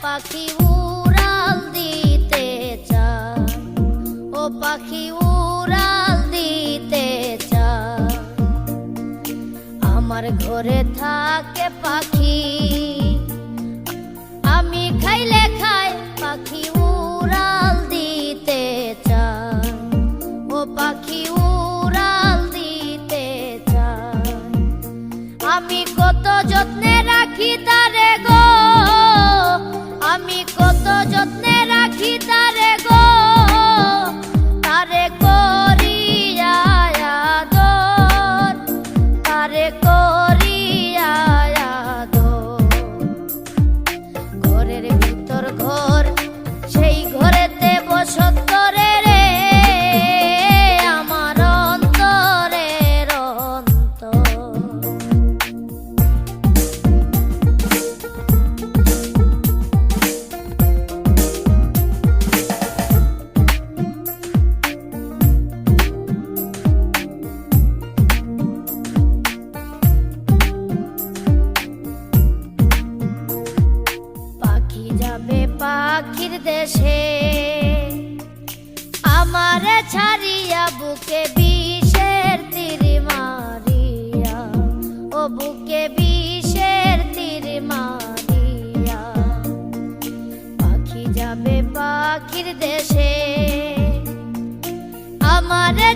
পাখি উড়াল দিতে চায়, ও পাখি উড়াল দিতে চায়। আমার ঘরে থাকে পাখি, আমি খাইলে খাই, পাখি উড়াল দিতে চায়, ও পাখি উড়াল দিতে চায়। আমি কত যত্নে রাখি তারে গো, আমি কত যত্নে রাখি তারে গো, তারে করিয়া আদর, তারে করিয়া আদর। ঘরের ভিতর ঘর, সেই ঘরেতে বসত রে রে, আমার অন্তরের অন্তর। পাখি যাবে পাখির দেশে, আমারে ছাড়িয়া, বুকে বিষের তীর মারিয়া, ও বুকে বিষের তীর মারিয়া। পাখি যাবে পাখির দেশে, আমারে